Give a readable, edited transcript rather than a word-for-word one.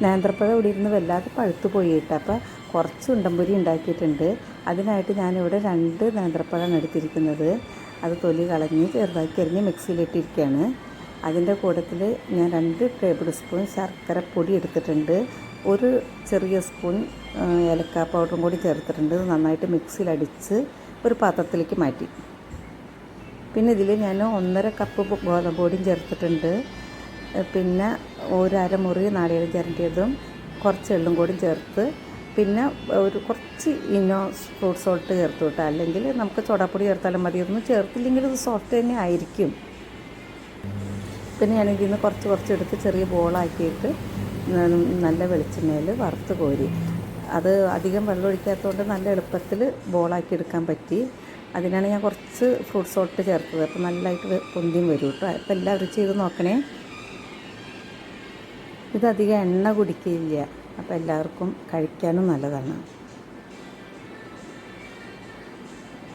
നേന്ത്രപ്പഴം ഇവിടെ ഇരുന്ന് വല്ലാതെ പഴുത്ത് പോയിട്ട് അപ്പോൾ കുറച്ച് ഉണ്ടംപൊരി ഉണ്ടാക്കിയിട്ടുണ്ട്. അതിനായിട്ട് ഞാനിവിടെ 2 നേന്ത്രപ്പഴമാണ് എടുത്തിരിക്കുന്നത്. അത് തൊലി കളഞ്ഞ് ചെറുതാക്കി അരിഞ്ഞ് മിക്സിയിലിട്ടിരിക്കുകയാണ്. അതിൻ്റെ കൂട്ടത്തിൽ ഞാൻ 2 ടേബിൾ സ്പൂൺ ശർക്കരപ്പൊടി എടുത്തിട്ടുണ്ട്. ഒരു ചെറിയ സ്പൂൺ ഏലക്ക പൗഡറും കൂടി ചേർത്തിട്ടുണ്ട്. നന്നായിട്ട് മിക്സിയിലടിച്ച് ഒരു പാത്രത്തിലേക്ക് മാറ്റി. പിന്നെ ഇതിൽ ഞാൻ 1.5 കപ്പ് ഗോതമ്പ് പൊടിയും ചേർത്തിട്ടുണ്ട്. പിന്നെ ഒരു അരമുറി നാളികേരം ചിരണ്ടിയതും കുറച്ച് എള്ളും കൂടി ചേർത്ത്, പിന്നെ ഒരു കുറച്ച് ഫ്രൂട്ട് സോൾട്ട് ചേർത്ത് വിട്ടാൽ, അല്ലെങ്കിൽ നമുക്ക് സോഡാപ്പൊടി ചേർത്താലും മതി. ഒന്നും ചേർത്തില്ലെങ്കിൽ ഇത് സോഫ്റ്റ് തന്നെ ആയിരിക്കും. പിന്നെ ഞാനിതിൽ നിന്ന് കുറച്ച് എടുത്ത് ചെറിയ ബോളാക്കിയിട്ട് നല്ല വെളിച്ചെണ്ണയിൽ വറുത്ത് കോരി, അത് അധികം വെള്ളം ഒഴിക്കാത്തതുകൊണ്ട് നല്ല എളുപ്പത്തിൽ ബോളാക്കി എടുക്കാൻ പറ്റി. അതിനാണ് ഞാൻ കുറച്ച് ഫ്രൂട്ട് സോൾട്ട് ചേർത്തത്. അപ്പോൾ നല്ലതായിട്ട് പൊന്തിയും വരും കേട്ടോ. അപ്പോൾ എല്ലാവരും ചെയ്ത് നോക്കണേ. ഇതധികം എണ്ണ കുടിക്കില്ല, അപ്പോൾ എല്ലാവർക്കും കഴിക്കാനും നല്ലതാണ്.